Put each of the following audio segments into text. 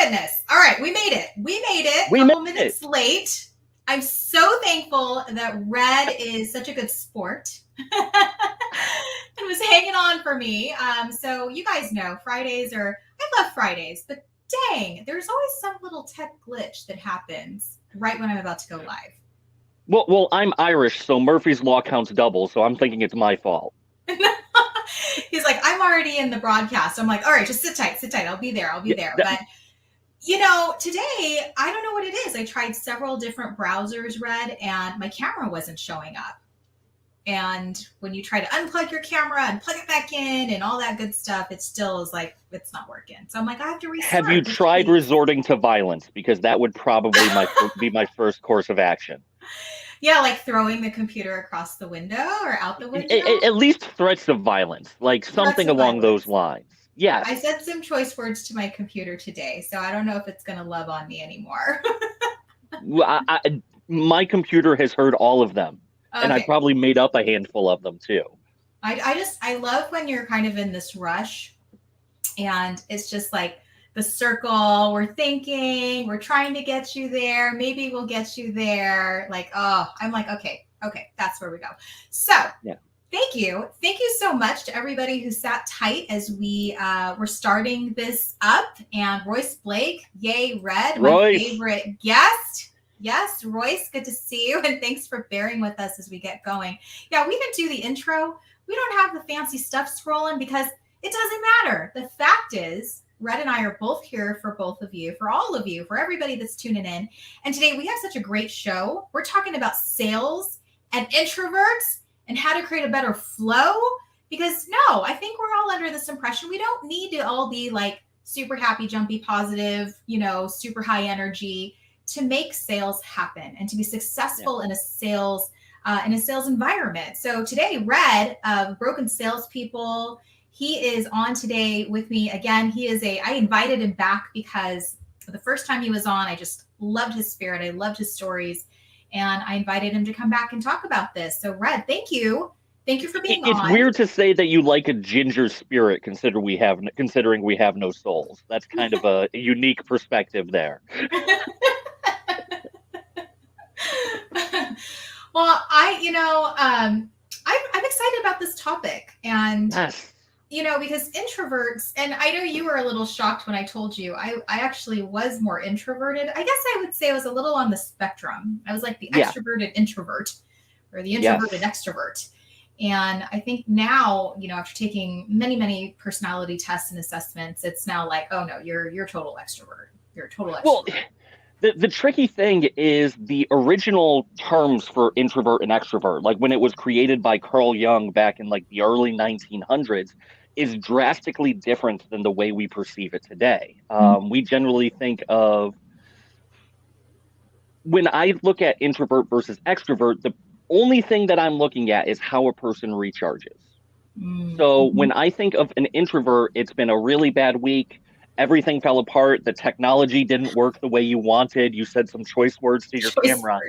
goodness. All right, we made it. A couple minutes late. I'm so thankful that Red is such a good sport and was hanging on for me. So you guys know I love Fridays, but dang, there's always some little tech glitch that happens right when I'm about to go live. Well, I'm Irish, so Murphy's Law counts double, so I'm thinking it's my fault. He's like, I'm already in the broadcast. I'm like, all right, just sit tight. I'll be there. But today, I don't know what it is. I tried several different browsers, Red, and my camera wasn't showing up. And when you try to unplug your camera and plug it back in and all that good stuff, it still is like, it's not working. So I'm like, I have to restart. Have you tried resorting to violence? Because that would probably be my first course of action. Yeah, like throwing the computer across the window or out the window? At least threats of violence, like something along those lines. Yes. I said some choice words to my computer today, so I don't know if it's going to love on me anymore. My computer has heard all of them, and I probably made up a handful of them too. I love when you're kind of in this rush, and it's just like the circle, we're thinking, we're trying to get you there. Maybe we'll get you there. Like, I'm like, okay, that's where we go. So yeah. Thank you so much to everybody who sat tight as we were starting this up. And Royce Blake, yay, Red, my favorite guest. Yes, Royce, good to see you. And thanks for bearing with us as we get going. Yeah, we didn't do the intro. We don't have the fancy stuff scrolling because it doesn't matter. The fact is, Red and I are both here for both of you, for all of you, for everybody that's tuning in. And today we have such a great show. We're talking about sales and introverts and how to create a better flow. Because no, I think we're all under this impression. We don't need to all be like super happy, jumpy, positive, super high energy to make sales happen and to be successful in a sales environment. So today, Red of Broken Salespeople, he is on today with me again. I invited him back because the first time he was on, I just loved his spirit. I loved his stories. And I invited him to come back and talk about this. So Red, thank you. Thank you for being on. It's weird to say that you like a ginger spirit considering we have no souls. That's kind of a unique perspective there. Well, I'm excited about this topic. And yes. Because introverts, and I know you were a little shocked when I told you, I actually was more introverted. I guess I would say I was a little on the spectrum. I was like the extroverted introvert or the introverted extrovert. And I think now, after taking many, many personality tests and assessments, it's now like, oh no, you're total extrovert. You're a total extrovert. Well, the tricky thing is the original terms for introvert and extrovert, like when it was created by Carl Jung back in like the early 1900s, is drastically different than the way we perceive it today. We generally think of, when I look at introvert versus extrovert, the only thing that I'm looking at is how a person recharges. So when I think of an introvert, it's been a really bad week. Everything fell apart. The technology didn't work the way you wanted. You said some choice words to your camera.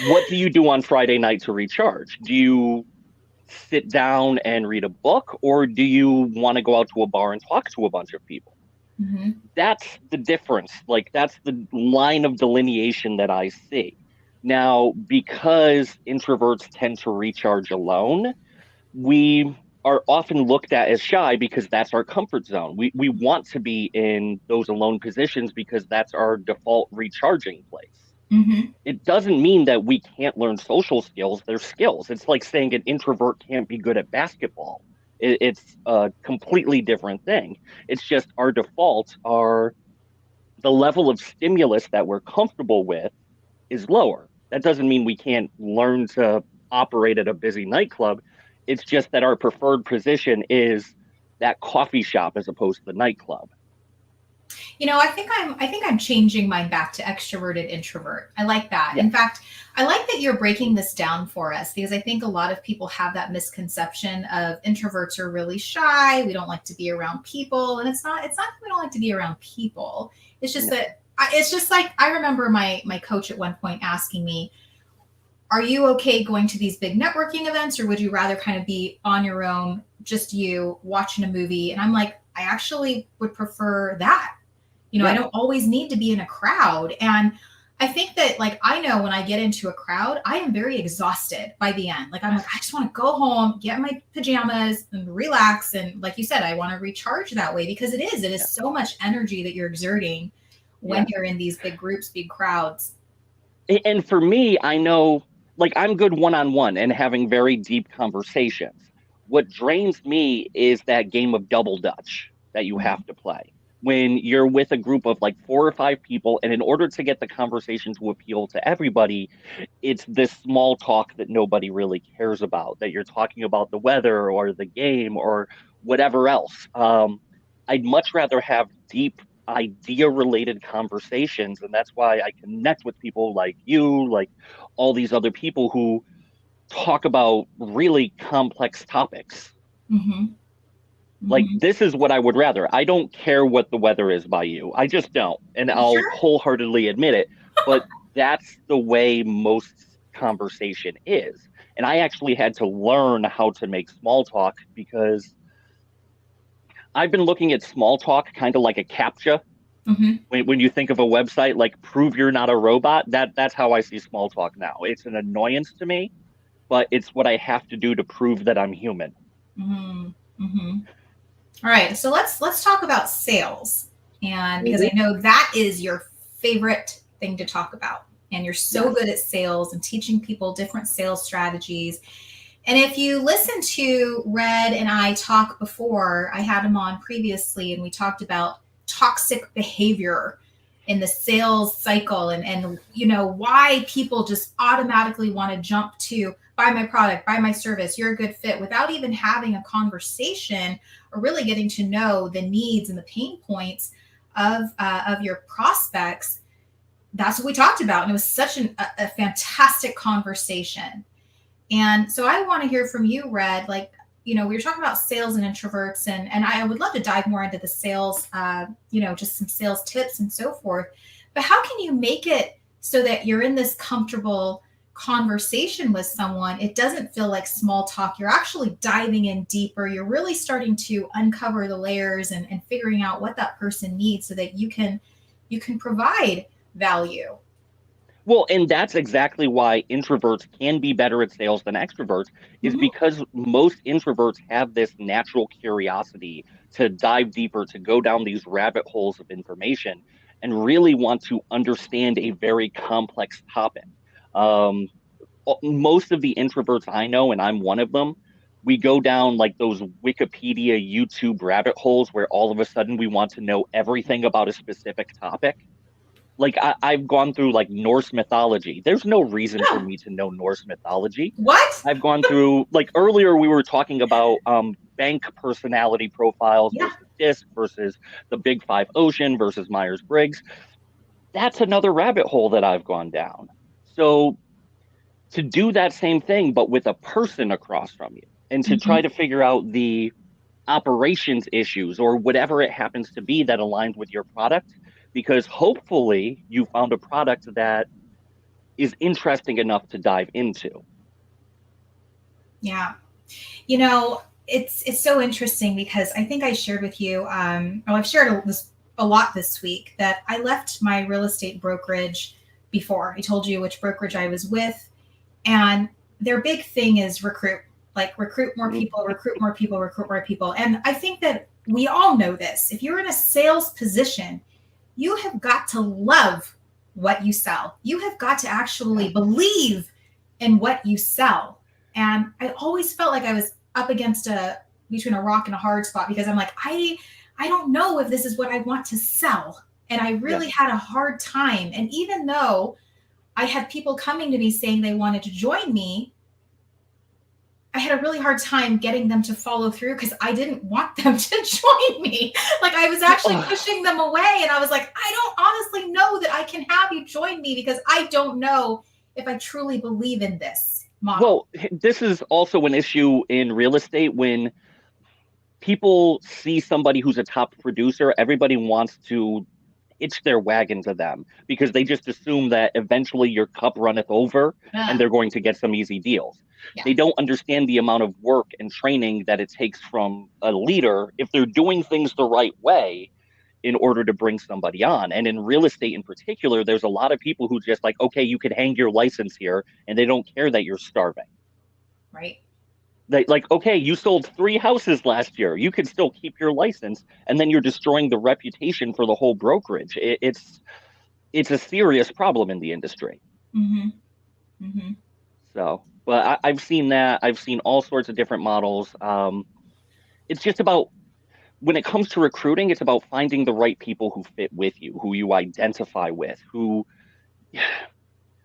What do you do on Friday night to recharge? Do you sit down and read a book, or do you want to go out to a bar and talk to a bunch of people? Mm-hmm. That's the difference. Like, that's the line of delineation that I see. Now, because introverts tend to recharge alone, we are often looked at as shy because that's our comfort zone. We want to be in those alone positions because that's our default recharging place. Mm-hmm. It doesn't mean that we can't learn social skills. They're skills. It's like saying an introvert can't be good at basketball. It's a completely different thing. It's just our default, the level of stimulus that we're comfortable with is lower. That doesn't mean we can't learn to operate at a busy nightclub. It's just that our preferred position is that coffee shop as opposed to the nightclub. I think I'm changing mine back to extroverted introvert. I like that. Yeah. In fact, I like that you're breaking this down for us because I think a lot of people have that misconception of introverts are really shy. We don't like to be around people. And it's not that we don't like to be around people. It's just that it's just like, I remember my coach at one point asking me, are you okay going to these big networking events, or would you rather kind of be on your own, just you watching a movie? And I'm like, I actually would prefer that. You know, Yeah. I don't always need to be in a crowd. And I think that, like, I know when I get into a crowd, I am very exhausted by the end. Like, I'm like, I just want to go home, get my pajamas and relax. And like you said, I want to recharge that way, because it is Yeah. so much energy that you're exerting when you're in these big groups, big crowds. And for me, I know, like, I'm good one-on-one and having very deep conversations. What drains me is that game of double dutch that you have to play when you're with a group of like 4 or 5 people, and in order to get the conversation to appeal to everybody, it's this small talk that nobody really cares about, that you're talking about the weather or the game or whatever else. I'd much rather have deep idea related conversations. And that's why I connect with people like you, like all these other people who talk about really complex topics. Mm-hmm. Like, Mm-hmm. this is what I would rather. I don't care what the weather is by you. I just don't. And I'll Sure. wholeheartedly admit it. But that's the way most conversation is. And I actually had to learn how to make small talk, because I've been looking at small talk kind of like a CAPTCHA. Mm-hmm. When you think of a website like prove you're not a robot, that's how I see small talk now. It's an annoyance to me, but it's what I have to do to prove that I'm human. Mm-hmm. Mm-hmm. All right, so let's talk about sales, and because I Mm-hmm. know that is your favorite thing to talk about, and you're so Yes. good at sales and teaching people different sales strategies. And if you listen to Red and I talk before, I had him on previously, and we talked about toxic behavior in the sales cycle, and you know why people just automatically want to jump to buy my product, buy my service, you're a good fit, without even having a conversation or really getting to know the needs and the pain points of your prospects. That's what we talked about, and it was such a fantastic conversation. And so I want to hear from you, Red. Like, you know, we were talking about sales and introverts, and I would love to dive more into the sales, you know, just some sales tips and so forth. But how can you make it so that you're in this comfortable conversation with someone? It doesn't feel like small talk. You're actually diving in deeper. You're really starting to uncover the layers and figuring out what that person needs so that you can provide value. Well, and that's exactly why introverts can be better at sales than extroverts, is Mm-hmm. because most introverts have this natural curiosity to dive deeper, to go down these rabbit holes of information, and really want to understand a very complex topic. Um, Most of the introverts I know, and I'm one of them, we go down like those Wikipedia, YouTube rabbit holes where all of a sudden we want to know everything about a specific topic. Like, I've gone through like Norse mythology. There's no reason for me to know Norse mythology. What? I've gone through, like, earlier we were talking about bank personality profiles Yeah. versus DISC versus the Big Five Ocean versus Myers-Briggs. That's another rabbit hole that I've gone down. So to do that same thing, but with a person across from you, and to try Mm-hmm. to figure out the operations issues or whatever it happens to be that aligns with your product, because hopefully you found a product that is interesting enough to dive into. Yeah. You know, it's so interesting because I think I shared with you, well, I've shared a lot this week, that I left my real estate brokerage before. I told you which brokerage I was with, and their big thing is recruit, like recruit more Mhm. people, recruit more people, recruit more people. And I think that we all know this. If you're in a sales position, you have got to love what you sell. You have got to actually Yeah. believe in what you sell. And I always felt like I was up against a between a rock and a hard spot, because I'm like, I don't know if this is what I want to sell. And I Yeah. really had a hard time. And even though I had people coming to me saying they wanted to join me, I had a really hard time getting them to follow through because I didn't want them to join me. Like, I was actually pushing them away, and I was like, I don't honestly know that I can have you join me because I don't know if I truly believe in this model. Well, this is also an issue in real estate. When people see somebody who's a top producer, everybody wants to hitch their wagon to them because they just assume that eventually your cup runneth over and they're going to get some easy deals. Yeah. They don't understand the amount of work and training that it takes from a leader if they're doing things the right way in order to bring somebody on. And in real estate in particular, there's a lot of people who just like, okay, you could hang your license here, and they don't care that you're starving. Right. Like, okay, you sold 3 houses last year. You can still keep your license, and then you're destroying the reputation for the whole brokerage. It's a serious problem in the industry. Mm-hmm. Mm-hmm. So, but I've seen that. I've seen all sorts of different models. It's just about when it comes to recruiting, it's about finding the right people who fit with you, who you identify with. Who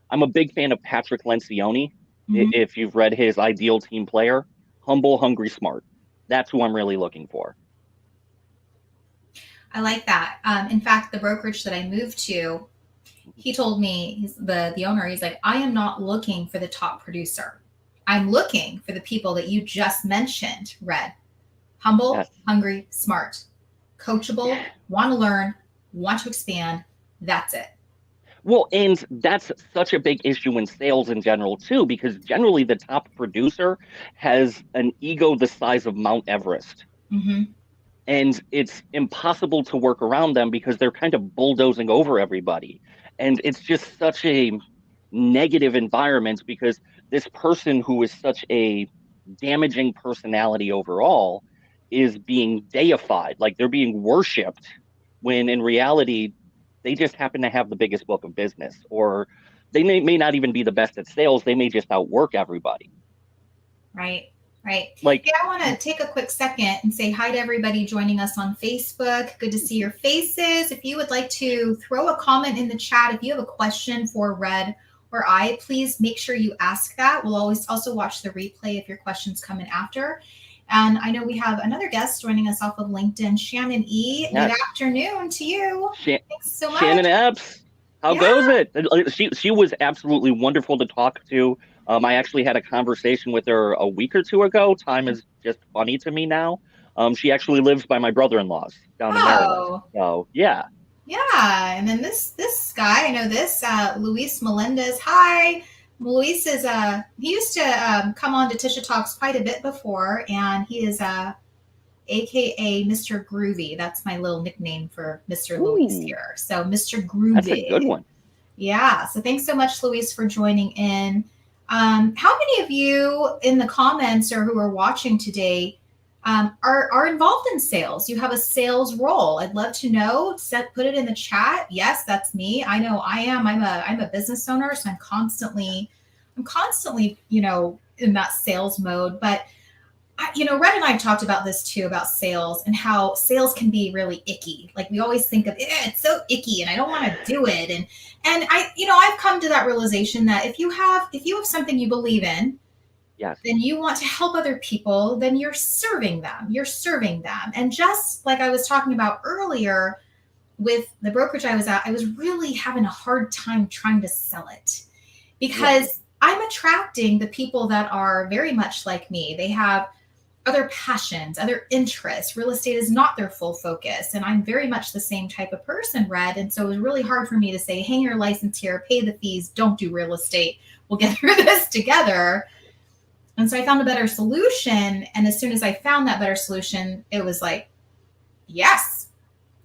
I'm a big fan of Patrick Lencioni. Mm-hmm. If you've read his Ideal Team Player. Humble, hungry, smart. That's who I'm really looking for. I like that. In fact, the brokerage that I moved to, he told me, the owner, he's like, I am not looking for the top producer. I'm looking for the people that you just mentioned, Red. Humble, Yes. hungry, smart, coachable, want to learn, want to expand. That's it. Well, and that's such a big issue in sales in general, too, because generally the top producer has an ego the size of Mount Everest. Mm-hmm. And it's impossible to work around them because they're kind of bulldozing over everybody. And it's just such a negative environment because this person who is such a damaging personality overall is being deified, like they're being worshipped, when in reality, they just happen to have the biggest book of business, or they may not even be the best at sales. They may just outwork everybody. Right. Right. Like, yeah, I want to take a quick second and say hi to everybody joining us on Facebook. Good to see your faces. If you would like to throw a comment in the chat, if you have a question for Red or I, please make sure you ask that. We'll always also watch the replay if your questions come in after. And I know we have another guest joining us off of LinkedIn, Shannon E. yes. Good afternoon to you. Thanks so much. Shannon Epps, how goes it? She was absolutely wonderful to talk to. I actually had a conversation with her a week or 2 ago. Time is just funny to me now. She actually lives by my brother-in-law's down in Maryland. So yeah. Yeah, and then this guy, I know this, Luis Melendez. Hi, Luis is he used to come on to Tisha Talks quite a bit before, and he is AKA Mr. Groovy. That's my little nickname for Mr. Luis here. So Mr. Groovy. That's a good one. Yeah. So thanks so much, Luis, for joining in. How many of you in the comments or who are watching today are involved in sales? You have a sales role. I'd love to know. Put it in the chat. Yes, that's me. I know I am. I'm a business owner, so I'm constantly, in that sales mode. But Red and I have talked about this too, about sales and how sales can be really icky. Like we always think of, it's so icky and I don't want to do it. And I've come to that realization that if you have something you believe in, yes, then you want to help other people, then you're serving them. And just like I was talking about earlier with the brokerage I was at, I was really having a hard time trying to sell it because I'm attracting the people that are very much like me. They have other passions, other interests. Real estate is not their full focus. And I'm very much the same type of person, Red. And so it was really hard for me to say, hang your license here, pay the fees, don't do real estate. We'll get through this together. And so I found a better solution. And as soon as I found that better solution, it was like, yes,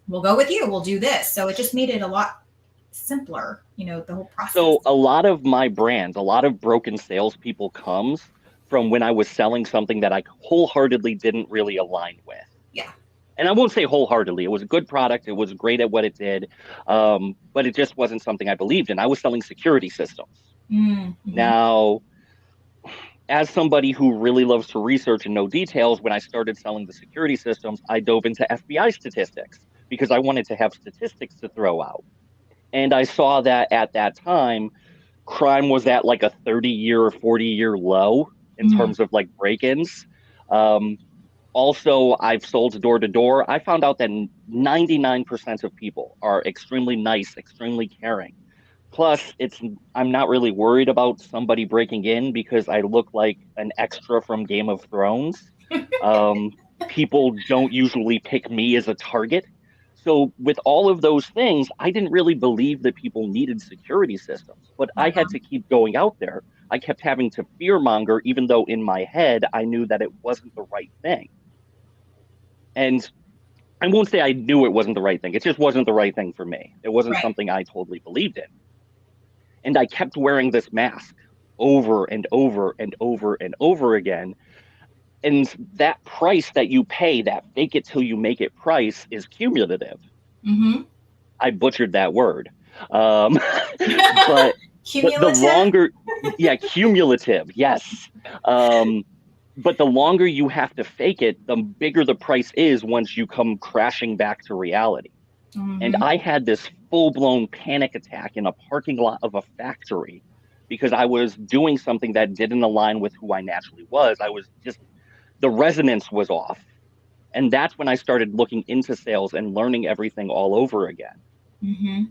we'll go with you. We'll do this. So it just made it a lot simpler, the whole process. So a lot of my brands, a lot of broken salespeople comes from when I was selling something that I wholeheartedly didn't really align with. Yeah. And I won't say wholeheartedly. It was a good product. It was great at what it did. But it just wasn't something I believed in. I was selling security systems. Mm-hmm. Now, as somebody who really loves to research and know details, when I started selling the security systems, I dove into FBI statistics because I wanted to have statistics to throw out. And I saw that at that time, crime was at like a 30-year or 40-year low in terms of like break-ins. Also, I've sold door to door. I found out that 99% of people are extremely nice, extremely caring. Plus, I'm not really worried about somebody breaking in because I look like an extra from Game of Thrones. People don't usually pick me as a target. So with all of those things, I didn't really believe that people needed security systems, but I had to keep going out there. I kept having to fearmonger, even though in my head I knew that it wasn't the right thing. And I won't say I knew it wasn't the right thing. It just wasn't the right thing for me. It wasn't Right. something I totally believed in. And I kept wearing this mask over and over and over and over again. And that price that you pay, that fake it till you make it price, is cumulative. Mm-hmm. I butchered that word. Um, but the Cumulative. longer, yeah, cumulative, yes. But the longer you have to fake it, the bigger the price is once you come crashing back to reality. And Mm-hmm. I had this full-blown panic attack in a parking lot of a factory because I was doing something that didn't align with who I naturally was. I was just, the resonance was off. And that's when I started looking into sales and learning everything all over again. Mm-hmm.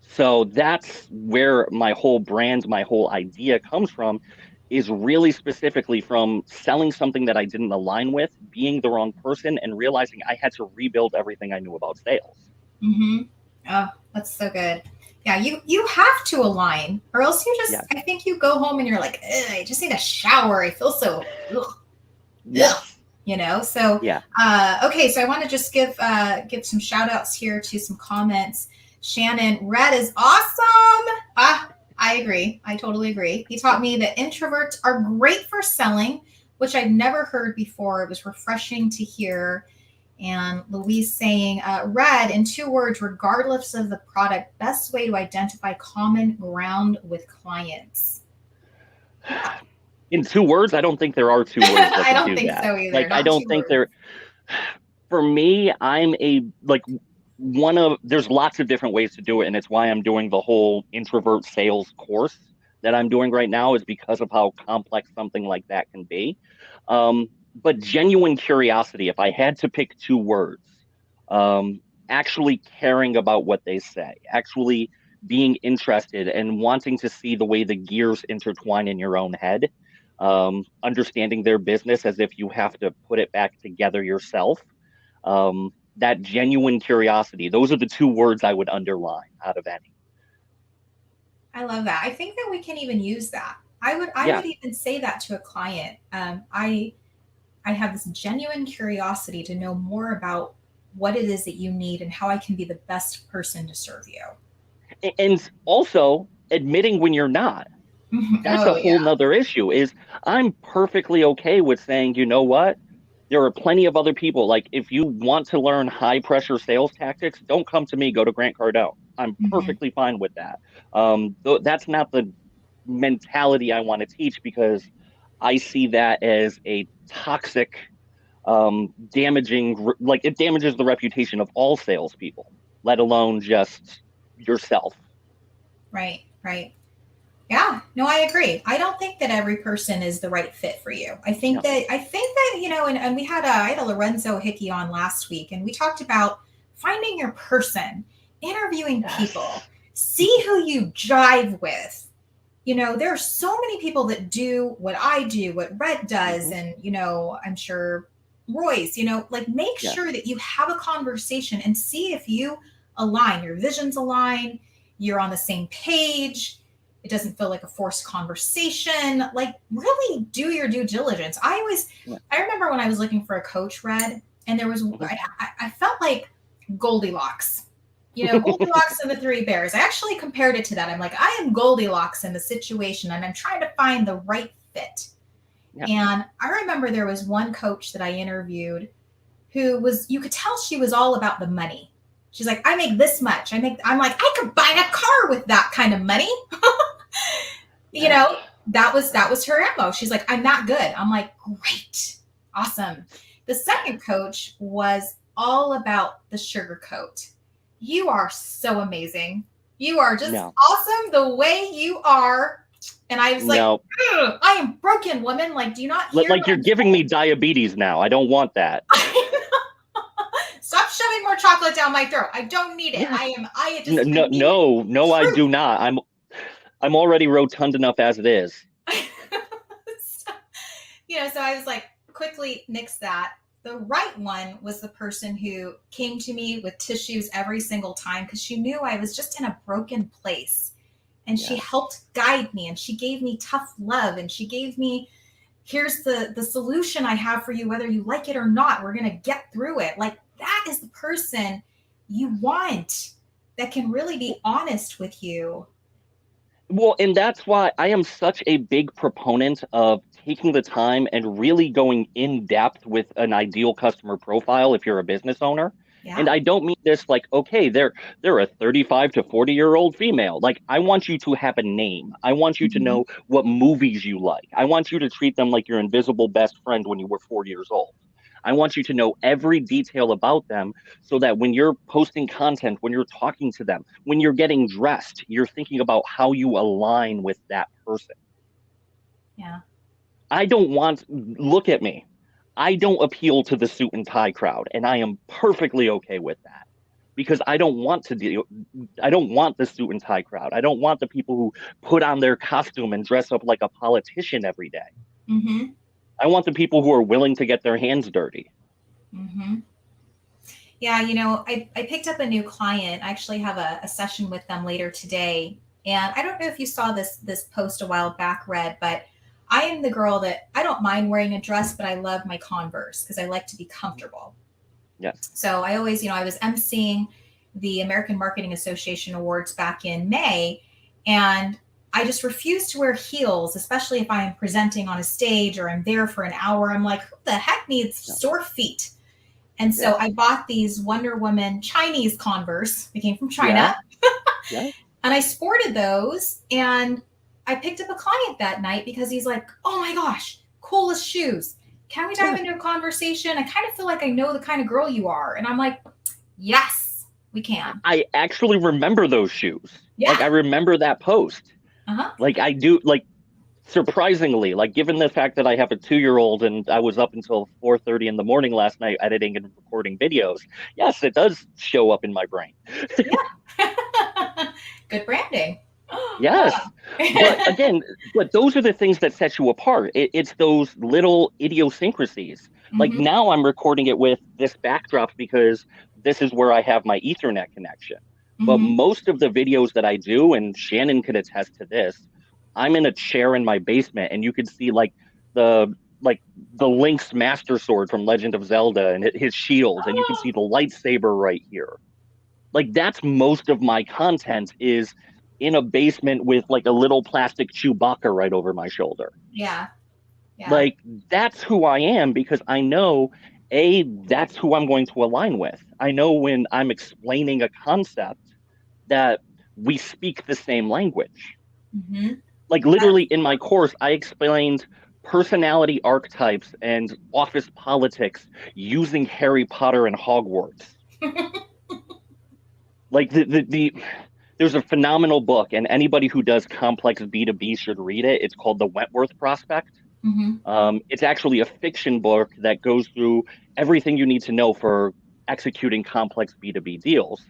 So that's where my whole brand, my whole idea comes from, is really specifically from selling something that I didn't align with, being the wrong person, and realizing I had to rebuild everything I knew about sales. Mm-hmm. Oh, that's so good. Yeah, you have to align, or else you just. Yes. I think you go home and you're like, I just need a shower. I feel so. Ugh. Yes. You know. So Yeah. okay. So I want to just give some shout outs here to some comments. Shannon, red is awesome. I agree. I totally agree. He taught me that introverts are great for selling, which I'd never heard before. It was refreshing to hear. And Louise saying, red, in 2 words, regardless of the product, best way to identify common ground with clients. In 2 words, I don't think there are 2 words that I can don't do think that. so either. Like, I Not don't 2 think words. for me, there's lots of different ways to do it. And it's why I'm doing the whole introvert sales course that I'm doing right now, is because of how complex something like that can be. But genuine curiosity, if I had to pick 2 words, actually caring about what they say, actually being interested and wanting to see the way the gears intertwine in your own head, understanding their business as if you have to put it back together yourself. That genuine curiosity, those are the 2 words I would underline out of any. I love that. I think that we can even use that. I Yeah. would even say that to a client. I have this genuine curiosity to know more about what it is that you need and how I can be the best person to serve you. And also admitting when you're not. That's a Oh yeah. whole nother issue. Is I'm perfectly okay with saying, you know what? There are plenty of other people. Like, if you want to learn high pressure sales tactics, don't come to me, go to Grant Cardone. I'm Mm-hmm. perfectly fine with that. That's not the mentality I want to teach, because I see that as a toxic, damaging, like, it damages the reputation of all salespeople, let alone just yourself. Right. Right. Yeah, no, I agree. I don't think that every person is the right fit for you. No. I think that, and I had a Lorenzo Hickey on last week, and we talked about finding your person, interviewing people, Yes. see who you jive with. There are so many people that do what I do, what Red does, Hmm. and I'm sure Royce, like, make Yeah. sure that you have a conversation and see if you align, your visions align, you're on the same page. It doesn't feel like a forced conversation. Like, really do your due diligence. Yeah. I remember when I was looking for a coach, Red, and there was, Mhm. I felt like Goldilocks. Goldilocks and the 3 bears. I actually compared it to that. I'm like, I am Goldilocks in the situation, and I'm trying to find the right fit. Yeah. And I remember there was one coach that I interviewed who was, you could tell she was all about the money. She's like, I make this much. I'm like, I could buy a car with that kind of money. Yeah. That was her MO. She's like, I'm that good. I'm like, great. Awesome. The second coach was all about the sugarcoat. You are so amazing. You are just No. awesome the way you are. And I was like, No. I am broken, woman. Like, do you not hear Like, you're giving me diabetes now. I don't want that. Stop shoving more chocolate down my throat. I don't need it. Yeah. I No, I do not. I'm already rotund enough as it is. so I was like, quickly nix that. The right one was the person who came to me with tissues every single time because she knew I was just in a broken place. And she helped guide me, and she gave me tough love, and she gave me, here's the solution I have for you, whether you like it or not. We're going to get through it. Like, that is the person you want that can really be honest with you. Well, and that's why I am such a big proponent of taking the time and really going in depth with an ideal customer profile if you're a business owner. Yeah. And I don't mean this like, okay, they're a 35 to 40-year-old female. Like, I want you to have a name. I want you to know what movies you like. I want you to treat them like your invisible best friend when you were 4 years old. I want you to know every detail about them so that when you're posting content, when you're talking to them, when you're getting dressed, you're thinking about how you align with that person. Yeah. Look at me. I don't appeal to the suit and tie crowd, and I am perfectly okay with that because I don't want the suit and tie crowd. I don't want the people who put on their costume and dress up like a politician every day. Mm-hmm. I want the people who are willing to get their hands dirty. Mm-hmm. Yeah, I picked up a new client. I actually have a session with them later today. And I don't know if you saw this post a while back, Red, but I am the girl that I don't mind wearing a dress, but I love my Converse because I like to be comfortable. Yes. So I always, I was emceeing the American Marketing Association Awards back in May, and I just refuse to wear heels, especially if I am presenting on a stage or I'm there for an hour. I'm like, who the heck needs sore feet? And so I bought these Wonder Woman Chinese Converse. They came from China. Yeah. And I sported those, and I picked up a client that night because he's like, oh my gosh, coolest shoes. Can we dive into a conversation? I kind of feel like I know the kind of girl you are. And I'm like, yes, we can. I actually remember those shoes. Yeah. Like, I remember that post. Like, I do, like, surprisingly, like, given the fact that I have a 2-year-old and I was up until 4:30 in the morning last night editing and recording videos, yes, it does show up in my brain. Yeah. Good branding. Yes. But again, those are the things that set you apart. It's those little idiosyncrasies. Like, now I'm recording it with this backdrop because this is where I have my Ethernet connection. But most of the videos that I do, and Shannon could attest to this, I'm in a chair in my basement, and you can see like the Link's Master Sword from Legend of Zelda and his shield, and you can see the lightsaber right here. Like, that's most of my content is in a basement with like a little plastic Chewbacca right over my shoulder. Yeah. Like, that's who I am because I know, that's who I'm going to align with. I know when I'm explaining a concept that we speak the same language. Like, literally in my course, I explained personality archetypes and office politics using Harry Potter and Hogwarts. Like, there's a phenomenal book, and anybody who does complex B2B should read it. It's called The Wentworth Prospect. It's actually a fiction book that goes through everything you need to know for executing complex B2B deals.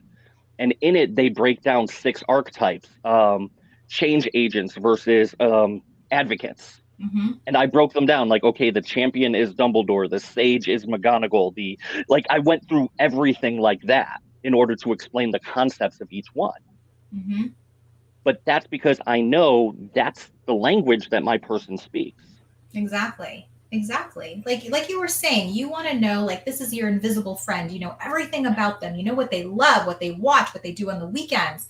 And in it, they break down 6 archetypes, change agents versus advocates. And I broke them down like, okay, the champion is Dumbledore, the sage is McGonagall. I went through everything like that in order to explain the concepts of each one. But that's because I know that's the language that my person speaks. Exactly. Like you were saying, you want to know, like, this is your invisible friend. You know everything about them. You know what they love, what they watch, what they do on the weekends.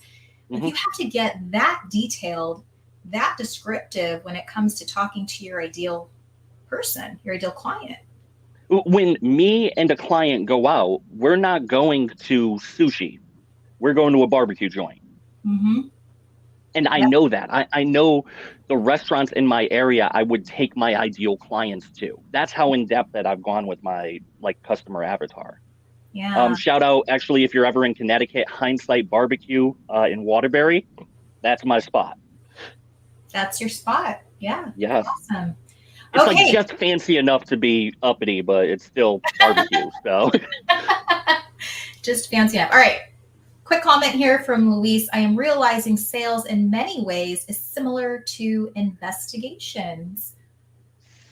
If you have to get that detailed, that descriptive when it comes to talking to your ideal person, your ideal client. When me and a client go out, we're not going to sushi. We're going to a barbecue joint. And I know that. I know the restaurants in my area I would take my ideal clients to. That's how in depth that I've gone with my customer avatar. Yeah. Shout out, actually, if you're ever in Connecticut, Hindsight Barbecue in Waterbury. That's my spot. That's your spot. Yeah. Yes. Awesome. It's like just fancy enough to be uppity, but it's still barbecue. So just fancy enough. All right. Quick comment here from Luis. I am realizing sales in many ways is similar to investigations.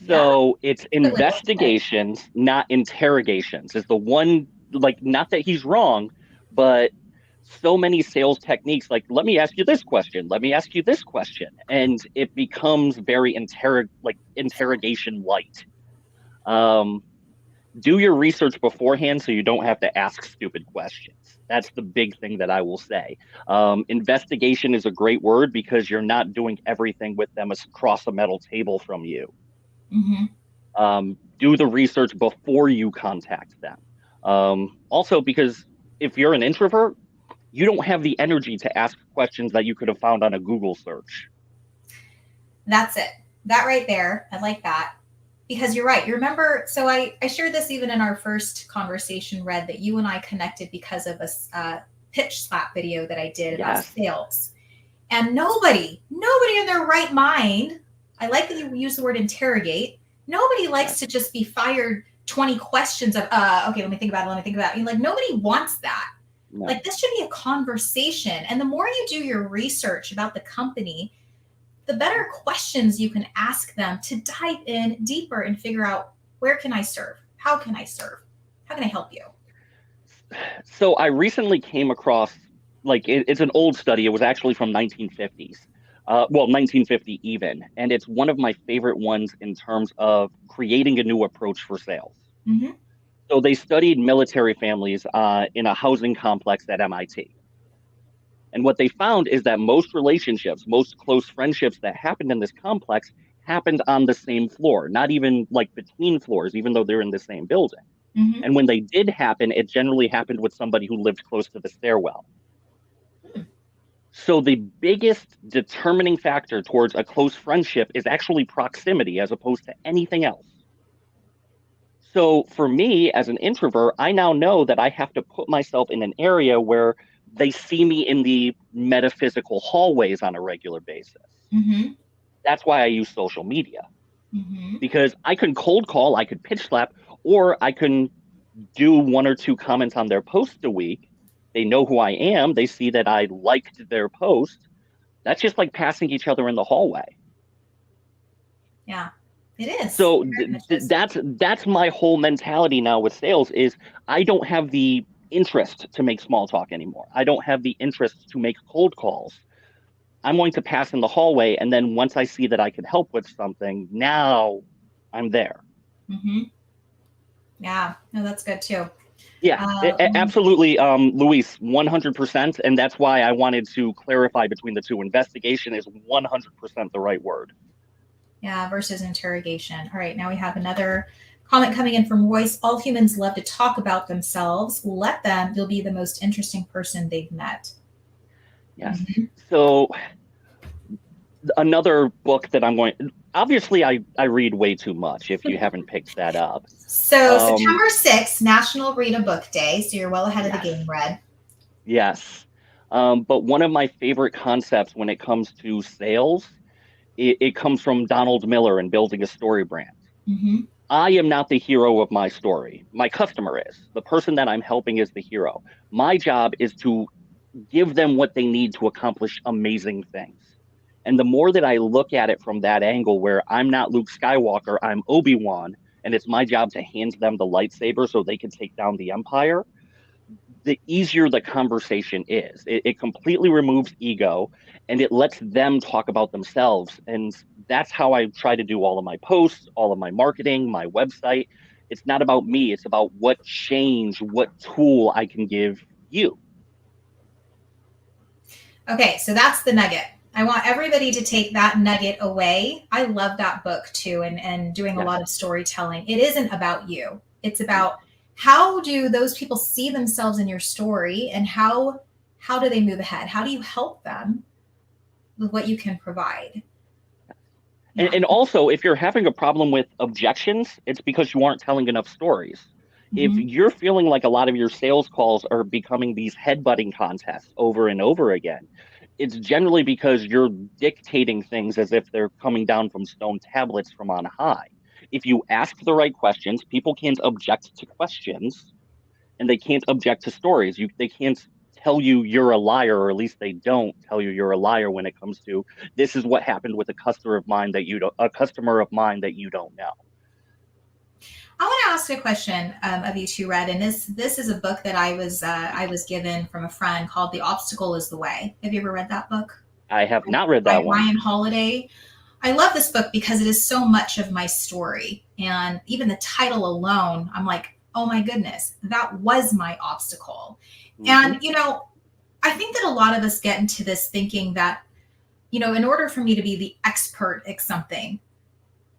Yeah. So it's Good way to look at it. investigations, not interrogations, is the one, like, not that he's wrong, but so many sales techniques, like, let me ask you this question, let me ask you this question. And it becomes very interrogation light. Um, do your research beforehand so you don't have to ask stupid questions. That's the big thing that I will say. Investigation is a great word because you're not doing everything with them across a metal table from you. Mm-hmm. Do the research before you contact them. Also, because if you're an introvert, you don't have the energy to ask questions that you could have found on a Google search. That's it. That right there. I like that. Because you're right. You remember, so I shared this even in our first conversation, Red, that you and I connected because of a pitch slap video that I did about Yes. sales. And nobody in their right mind, I like that you use the word interrogate. Nobody likes Yes. to just be fired 20 questions of, okay, let me think about it. Let me think about it. Like, nobody wants that. No. Like, this should be a conversation. And the more you do your research about the company, the better questions you can ask them to dive in deeper and figure out, where can I serve? How can I serve? How can I help you? So I recently came across, like, it's an old study. It was actually from 1950s. Well, 1950 even, and it's one of my favorite ones in terms of creating a new approach for sales. Mm-hmm. So they studied military families in a housing complex at MIT. And what they found is that most relationships, most close friendships that happened in this complex happened on the same floor, not even like between floors, even though they're in the same building. Mm-hmm. And when they did happen, it generally happened with somebody who lived close to the stairwell. So the biggest determining factor towards a close friendship is actually proximity as opposed to anything else. So for me as an introvert, I now know that I have to put myself in an area where they see me in the metaphysical hallways on a regular basis. Mm-hmm. That's why I use social media, Mm-hmm. because I can cold call, I could pitch slap, or I can do one or two comments on their post a week. They know who I am. They see that I liked their post. That's just like passing each other in the hallway. Yeah, it is. So It very much is. that's my whole mentality now with sales is I don't have the interest to make small talk anymore. I don't have the interest to make cold calls. I'm going to pass in the hallway, and then once I see that I can help with something, now I'm there. Mm-hmm. Yeah, no, that's good too. Yeah, Um, absolutely, Luis, 100%. And that's why I wanted to clarify between the two. Investigation is 100% the right word. yeah, versus interrogation. All right, now we have another comment coming in from Royce. All humans love to talk about themselves. Let them. You'll be the most interesting person they've met. Yes. Mm-hmm. So another book that I'm going, obviously, I read way too much if you haven't picked that up. So Um, September 6th, National Read a Book Day. So you're well ahead of the yes, game, Red. yes. But one of my favorite concepts when it comes to sales, it comes from Donald Miller and building a story brand. Mm-hmm. I am not the hero of my story. My customer is. The person that I'm helping is the hero. My job is to give them what they need to accomplish amazing things. And the more that I look at it from that angle, where I'm not Luke Skywalker, I'm Obi-Wan, and it's my job to hand them the lightsaber so they can take down the Empire, the easier the conversation is. It completely removes ego and it lets them talk about themselves. And that's how I try to do all of my posts, all of my marketing, my website. It's not about me, it's about what change, what tool I can give you. Okay, so that's the nugget. I want everybody to take that nugget away. I love that book too, and doing a Yes. lot of storytelling. It isn't about you. It's about how do those people see themselves in your story, and how do they move ahead? How do you help them with what you can provide? Yeah. And also, if you're having a problem with objections, it's because you aren't telling enough stories. If Mm-hmm. you're feeling like a lot of your sales calls are becoming these headbutting contests over and over again, it's generally because you're dictating things as if they're coming down from stone tablets from on high. If you ask the right questions, people can't object to questions and they can't object to stories. They can't tell you you're a liar, or at least they don't tell you you're a liar when it comes to this is what happened with a customer of mine that you don't know. I want to ask a question of you two, Red, and this is a book that I was given from a friend called "The Obstacle Is the Way." Have you ever read that book? I have not read that By one. Ryan Holiday. I love this book because it is so much of my story, and even the title alone, I'm like, oh my goodness, that was my obstacle. And I think that a lot of us get into this thinking that in order for me to be the expert at something,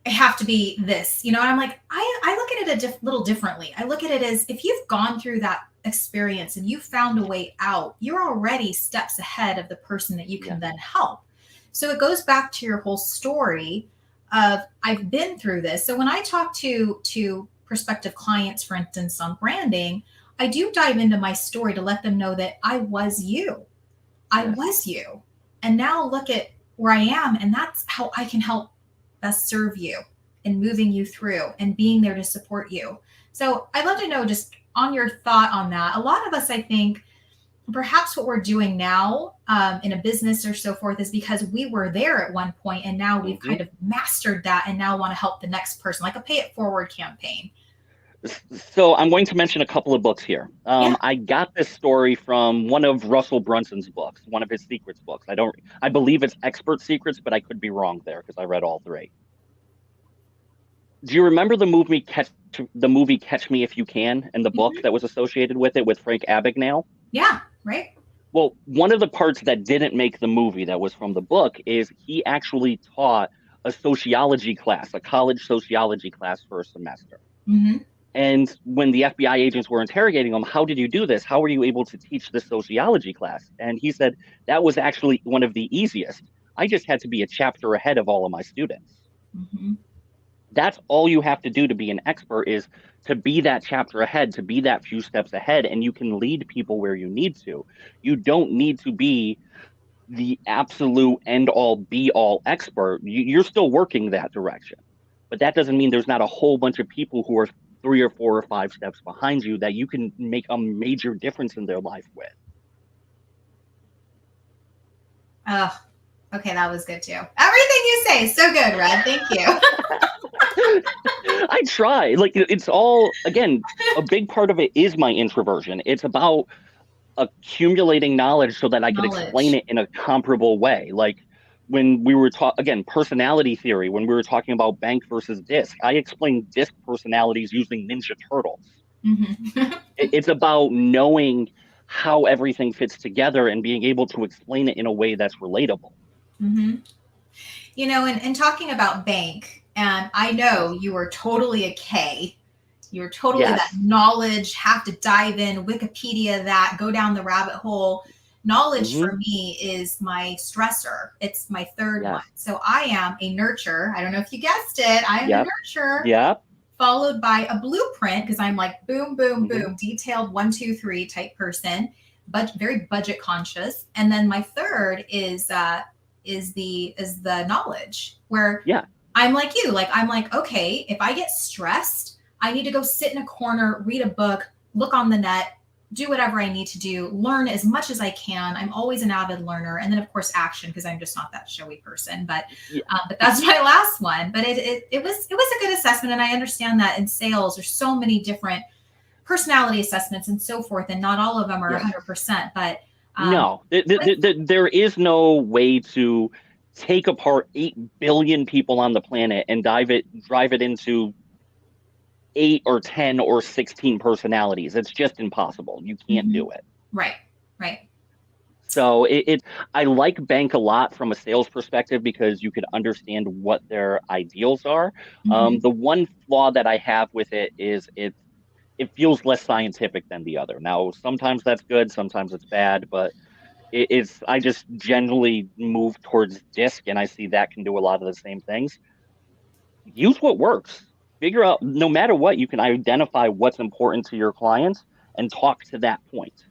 I have to be this, and I'm like, I look at it a little differently. I look at it as if you've gone through that experience and you found a way out, you're already steps ahead of the person that you can then help. So it goes back to your whole story of I've been through this. So when I talk to prospective clients, for instance, on branding, I do dive into my story to let them know that I was you. I was you. And now look at where I am. And that's how I can help best serve you and moving you through and being there to support you. So I'd love to know just on your thought on that. A lot of us, I think, perhaps what we're doing now in a business or so forth is because we were there at one point and now we've kind of mastered that and now want to help the next person, like a pay it forward campaign. So I'm going to mention a couple of books here. I got this story from one of Russell Brunson's books, one of his secrets books. I believe it's Expert Secrets, but I could be wrong there because I read all three. Do you remember the movie Catch Me If You Can and the book that was associated with it with Frank Abagnale? Yeah, right. Well, one of the parts that didn't make the movie that was from the book is he actually taught a sociology class, a college sociology class for a semester. Mm-hmm. And when the FBI agents were interrogating him, how did you do this? How were you able to teach this sociology class? And he said, that was actually one of the easiest. I just had to be a chapter ahead of all of my students. Mm-hmm. That's all you have to do to be an expert is to be that chapter ahead, to be that few steps ahead, and you can lead people where you need to. You don't need to be the absolute end-all, be-all expert. You're still working that direction. But that doesn't mean there's not a whole bunch of people who are 3 or 4 or 5 steps behind you that you can make a major difference in their life with. Oh, okay, that was good too. Everything you say is so good, Red. Thank you. I try. Like, it's all, again, a big part of it is my introversion. It's about accumulating knowledge so that I could explain it in a comparable way. Like, when we were again, personality theory, when we were talking about bank versus disc, I explained disc personalities using Ninja Turtles. Mm-hmm. It's about knowing how everything fits together and being able to explain it in a way that's relatable. Mm-hmm. And talking about bank, and I know you are totally a K. You're totally that knowledge, have to dive in, Wikipedia that, go down the rabbit hole. Knowledge for me is my stressor. It's my third one. So I am a nurture. I don't know if you guessed it. I am a nurture. Yeah. Followed by a blueprint because I'm like boom, boom, boom, detailed 1, 2, 3 type person, but very budget conscious. And then my third is the knowledge where I'm like you. Like I'm like, okay, if I get stressed, I need to go sit in a corner, read a book, look on the net, do whatever I need to do, learn as much as I can. I'm always an avid learner. And then of course action, because I'm just not that showy person, but that's my last one. But it was a good assessment. And I understand that in sales, there's so many different personality assessments and so forth. And not all of them are 100%, but no, there is no way to take apart 8 billion people on the planet and drive it into 8 or 10 or 16 personalities. It's just impossible. You can't do it. Right. So I like bank a lot from a sales perspective because you could understand what their ideals are. The one flaw that I have with it is it feels less scientific than the other. Now, sometimes that's good, sometimes it's bad, but I just generally move towards disc, and I see that can do a lot of the same things. Use what works. Figure out, no matter what, you can identify what's important to your clients and talk to that point.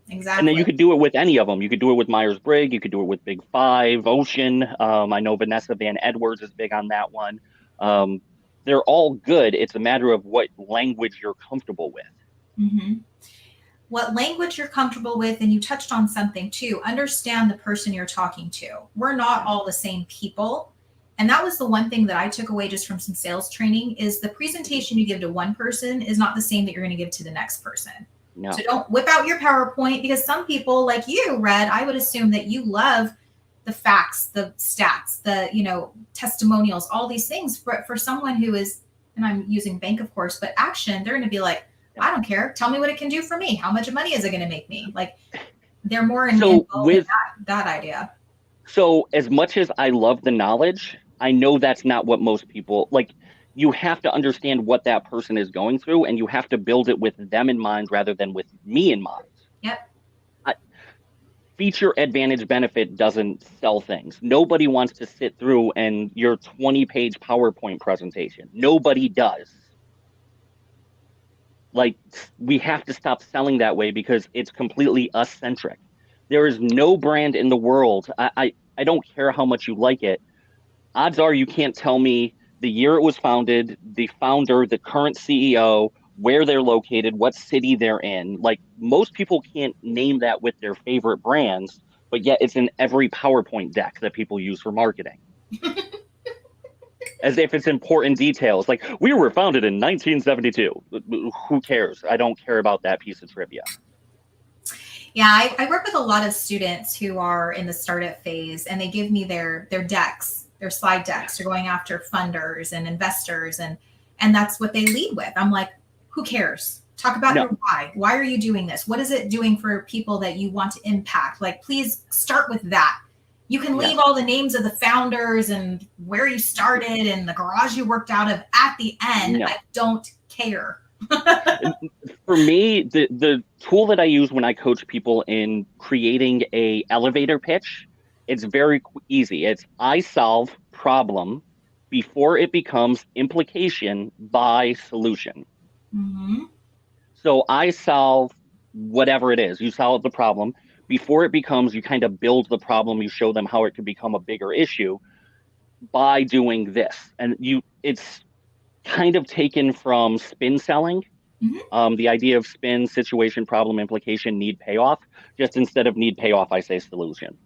Exactly. And then you could do it with any of them. You could do it with Myers-Briggs. You could do it with Big Five, Ocean. I know Vanessa Van Edwards is big on that one. They're all good. It's a matter of what language you're comfortable with. what language you're comfortable with, and you touched on something too. Understand the person you're talking to. We're not all the same people. And that was the one thing that I took away just from some sales training is the presentation you give to one person is not the same that you're going to give to the next person. No. So don't whip out your PowerPoint, because some people like you, Red, I would assume that you love the facts, the stats, the, you know, testimonials, all these things. For someone who is, and I'm using bank, of course, but action, they're going to be like, I don't care. Tell me what it can do for me. How much money is it going to make me? Like, they're more involved with that idea. So as much as I love the knowledge, I know that's not what most people like. You have to understand what that person is going through, and you have to build it with them in mind rather than with me in mind. Yep. Feature, advantage, benefit doesn't sell things. Nobody wants to sit through and your 20-page PowerPoint presentation. Nobody does. Like, we have to stop selling that way because it's completely us-centric. There is no brand in the world. I don't care how much you like it. Odds are you can't tell me the year it was founded, the founder, the current CEO, where they're located, what city they're in. Like, most people can't name that with their favorite brands, but yet it's in every PowerPoint deck that people use for marketing. As if it's important details. Like, we were founded in 1972. Who cares? I don't care about that piece of trivia. Yeah, I work with a lot of students who are in the startup phase, and they give me their decks, their slide decks. They're going after funders and investors, and that's what they lead with. I'm like, who cares? Talk about your why. Why are you doing this? What is it doing for people that you want to impact? Like, please start with that. You can leave all the names of the founders and where you started and the garage you worked out of at the end. No. I don't care. For me, the tool that I use when I coach people in creating a elevator pitch, it's very easy. It's I solve problem before it becomes implication by solution. Mm-hmm. So I solve whatever it is. You solve the problem. Before it becomes, you kind of build the problem. You show them how it could become a bigger issue by doing this. And it's kind of taken from spin selling. Mm-hmm. The idea of spin, situation, problem, implication, need, payoff. Just instead of need, payoff, I say solution.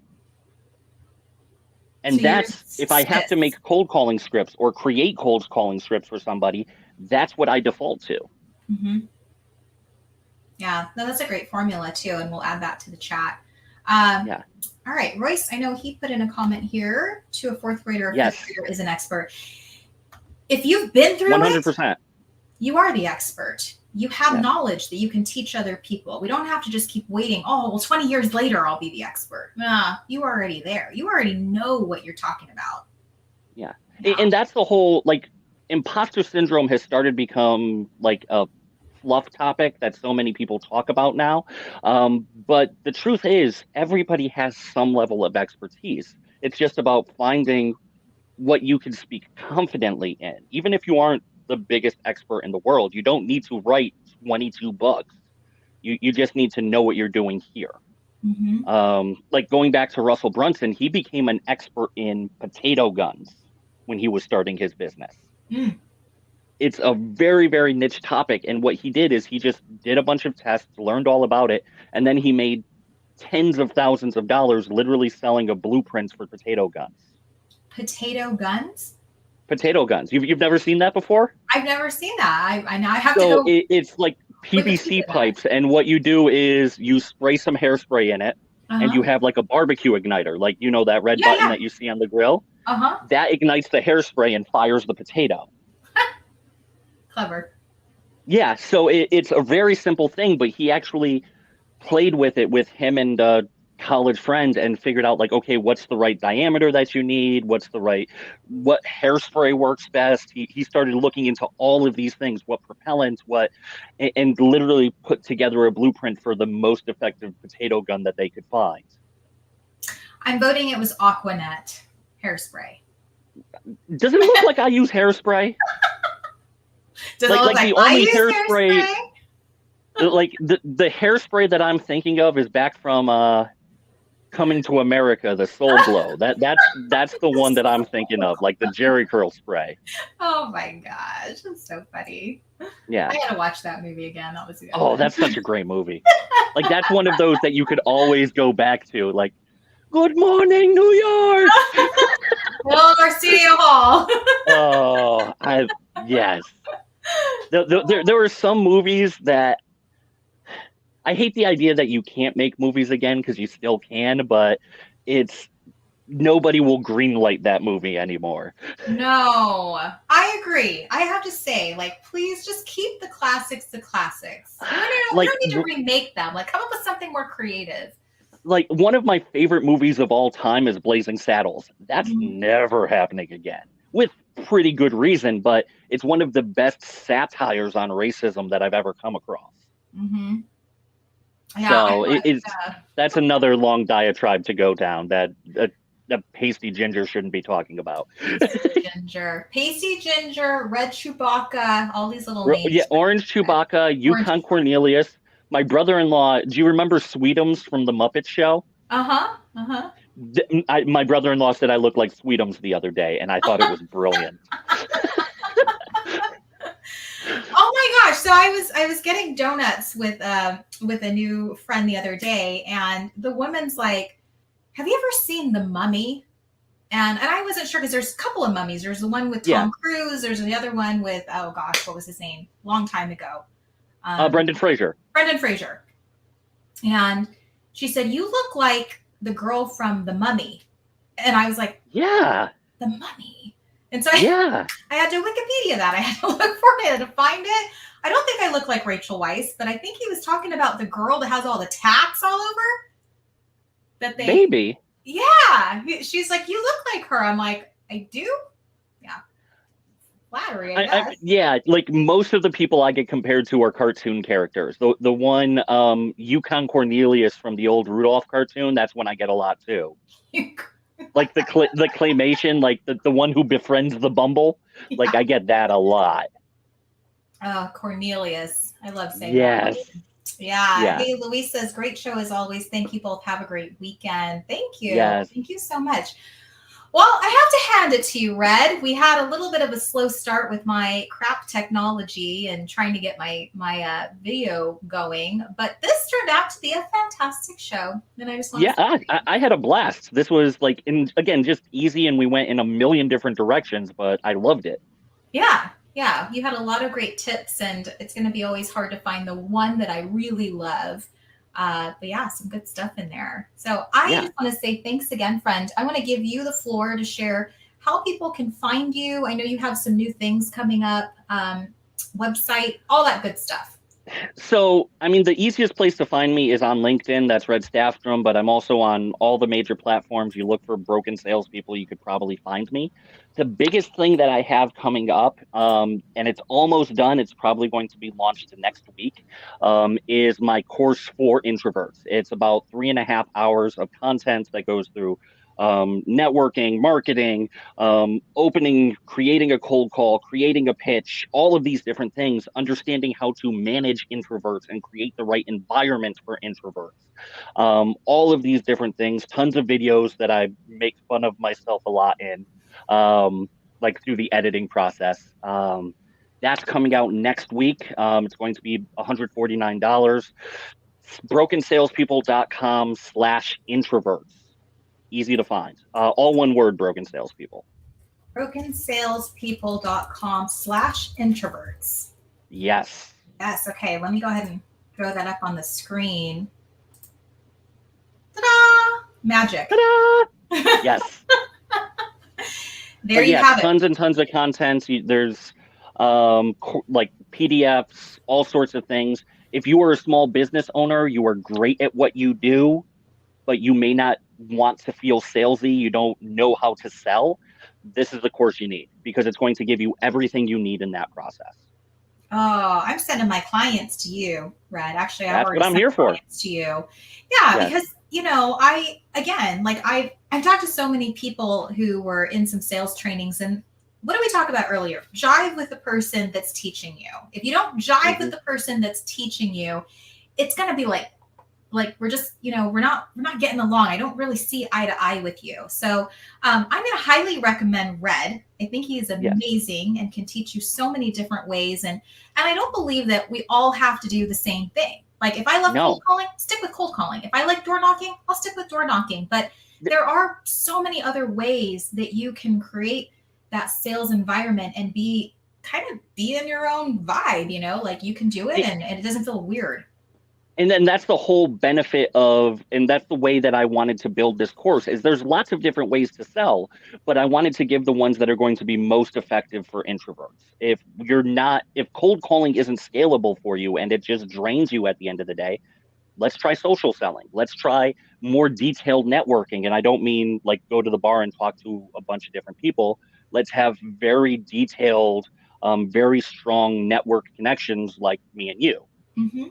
And so that's, if I have to make cold calling scripts or create cold calling scripts for somebody, that's what I default to. Mm-hmm. Yeah, no, that's a great formula too, and we'll add that to the chat. All right, Royce, I know he put in a comment here to a fourth grader. A fifth grader is an expert. If you've been through 100%. it, you are the expert. You have knowledge that you can teach other people. We don't have to just keep waiting. Oh, well, 20 years later, I'll be the expert. Nah, you are already there. You already know what you're talking about. Yeah. And that's the whole, like, imposter syndrome has started to become like a fluff topic that so many people talk about now. But the truth is, everybody has some level of expertise. It's just about finding what you can speak confidently in. Even if you aren't the biggest expert in the world, you don't need to write 22 books. You just need to know what you're doing here. Mm-hmm. Like going back to Russell Brunson, he became an expert in potato guns when he was starting his business. Mm. It's a very, very niche topic. And what he did is he just did a bunch of tests, learned all about it, and then he made tens of thousands of dollars literally selling a blueprint for potato guns. Potato guns? Potato guns. You've never seen that before? I've never seen that. I have to go. It's like PVC pipes, and what you do is you spray some hairspray in it, and you have like a barbecue igniter, like, you know, that red button that you see on the grill? That ignites the hairspray and fires the potato. Clever. Yeah, so it's a very simple thing, but he actually played with it with him and college friend and figured out, like, okay, what's the right diameter that you need? What hairspray works best? He started looking into all of these things, what propellant, and literally put together a blueprint for the most effective potato gun that they could find. I'm voting it was Aquanet hairspray. Does it look like I use hairspray? Does it look like the only hairspray? Like the hairspray that I'm thinking of is back from Coming to America, the Soul Glow. That's the one that I'm thinking of, like the Jerry Curl spray. Oh my gosh, that's so funny. Yeah, I gotta watch that movie again. That was good. Oh, that's such a great movie. Like that's one of those that you could always go back to. Like, good morning, New York. Well, Arsenio Hall. Yes. There were some movies that I hate the idea that you can't make movies again because you still can, but it's nobody will greenlight that movie anymore. No, I agree. I have to say, like, please just keep the classics the classics. We don't need to remake them. Like, come up with something more creative. Like, one of my favorite movies of all time is Blazing Saddles. That's never happening again. With pretty good reason, but it's one of the best satires on racism that I've ever come across. Mm-hmm. Yeah, so that's another long diatribe to go down that Pasty Ginger shouldn't be talking about. Pasty Ginger, Red Chewbacca, all these little names. Yeah, Orange Chewbacca, Yukon Cornelius. My brother-in-law, do you remember Sweetums from the Muppet Show? Uh-huh, uh-huh. My brother-in-law said I looked like Sweetums the other day, and I thought it was brilliant. Oh my gosh! So I was getting donuts with a new friend the other day, and the woman's like, "Have you ever seen The Mummy?" And I wasn't sure because there's a couple of mummies. There's the one with Tom Cruise. There's the other one with, oh gosh, what was his name? Long time ago. Brendan Fraser. Brendan Fraser. And she said, "You look like the girl from The Mummy." And I was like, "Yeah, The Mummy." And so I had to Wikipedia that. I had to look for it to find it. I don't think I look like Rachel Weisz, but I think he was talking about the girl that has all the tats all over. That they maybe. Yeah. She's like, "You look like her." I'm like, "I do?" Yeah. Flattery, I guess. Yeah, like most of the people I get compared to are cartoon characters. The one Yukon Cornelius from the old Rudolph cartoon, that's when I get a lot too. Like the claymation, like the one who befriends the Bumble. Like I get that a lot. Oh, Cornelius. I love saying that. Yeah. Hey, Louise says, "Great show as always. Thank you both. Have a great weekend." Thank you. Yes. Thank you so much. Well, I have to hand it to you, Red. We had a little bit of a slow start with my crap technology and trying to get my video going, but this turned out to be a fantastic show. And I just want to I had a blast. This was like, again, just easy, and we went in a million different directions, but I loved it. Yeah. Yeah, you had a lot of great tips, and it's going to be always hard to find the one that I really love. But yeah, some good stuff in there. So I just want to say thanks again, friend. I want to give you the floor to share how people can find you. I know you have some new things coming up, website, all that good stuff. So, I mean, the easiest place to find me is on LinkedIn. That's Red Strafstrom, but I'm also on all the major platforms. You look for broken salespeople, you could probably find me. The biggest thing that I have coming up, and it's almost done, it's probably going to be launched next week, is my course for introverts. It's about 3.5 hours of content that goes through networking, marketing, opening, creating a cold call, creating a pitch, all of these different things, understanding how to manage introverts and create the right environment for introverts. All of these different things, tons of videos that I make fun of myself a lot in, like through the editing process. That's coming out next week. It's going to be $149. brokensalespeople.com/introverts. Easy to find. All one word, Broken Salespeople. brokensalespeople.com/introverts. Yes. Yes. Okay. Let me go ahead and throw that up on the screen. Ta-da! Magic. Ta-da! Yes. There you have it. Tons and tons of content. There's like PDFs, all sorts of things. If you are a small business owner, you are great at what you do, but you may not want to feel salesy, you don't know how to sell, this is the course you need because it's going to give you everything you need in that process. Oh, I'm sending my clients to you, Red. Actually, that's what I'm here for. To you. Yeah, yes. Because I've talked to so many people who were in some sales trainings, and what did we talk about earlier? Jive with the person that's teaching you. If you don't jive with the person that's teaching you, it's going to be like we're just, we're not getting along. I don't really see eye to eye with you. So I'm going to highly recommend Red. I think he is amazing and can teach you so many different ways. And I don't believe that we all have to do the same thing. Like if I love No. cold calling, stick with cold calling. If I like door knocking, I'll stick with door knocking. But there are so many other ways that you can create that sales environment and be in your own vibe, you know, like you can do it and it doesn't feel weird. And then that's the whole benefit of, and that's the way that I wanted to build this course, is there's lots of different ways to sell, but I wanted to give the ones that are going to be most effective for introverts. If cold calling isn't scalable for you and it just drains you at the end of the day, let's try social selling. Let's try more detailed networking. And I don't mean like go to the bar and talk to a bunch of different people. Let's have very detailed, very strong network connections like me and you. Mm-hmm.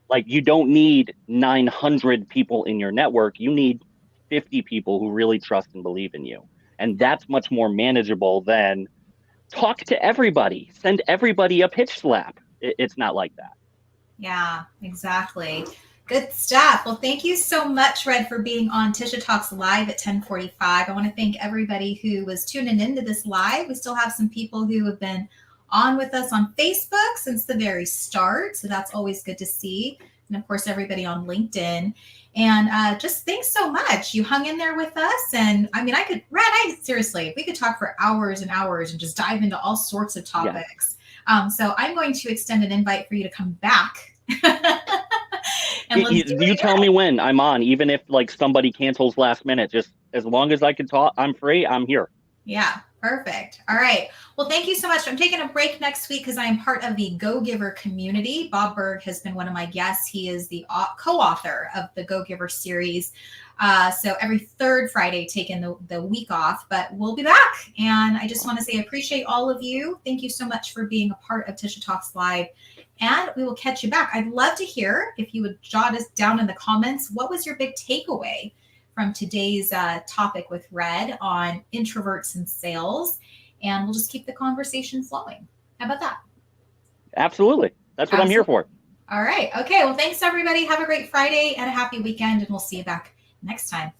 Like you don't need 900 people in your network. You need 50 people who really trust and believe in you. And that's much more manageable than talk to everybody, send everybody a pitch slap. It's not like that. Yeah, exactly. Good stuff. Well, thank you so much, Red, for being on Tisha Talks Live at 10:45. I want to thank everybody who was tuning into this live. We still have some people who have been on with us on Facebook since the very start. So that's always good to see. And of course, everybody on LinkedIn. And just thanks so much. You hung in there with us. And I mean, seriously, we could talk for hours and hours and just dive into all sorts of topics. Yeah. So I'm going to extend an invite for you to come back. You tell me when I'm on, even if like somebody cancels last minute, just as long as I can talk, I'm free, I'm here. Yeah, perfect. All right. Well, thank you so much. I'm taking a break next week because I am part of the Go Giver community. Bob Berg has been one of my guests. He is the co-author of the Go Giver series. So every third Friday, taking the week off, but we'll be back. And I just want to say, I appreciate all of you. Thank you so much for being a part of Tisha Talks Live. And we will catch you back. I'd love to hear if you would jot us down in the comments. What was your big takeaway from today's topic with Red on introverts and sales? And we'll just keep the conversation flowing. How about that? Absolutely. That's what I'm here for. All right. Okay. Well, thanks, everybody. Have a great Friday and a happy weekend. And we'll see you back next time.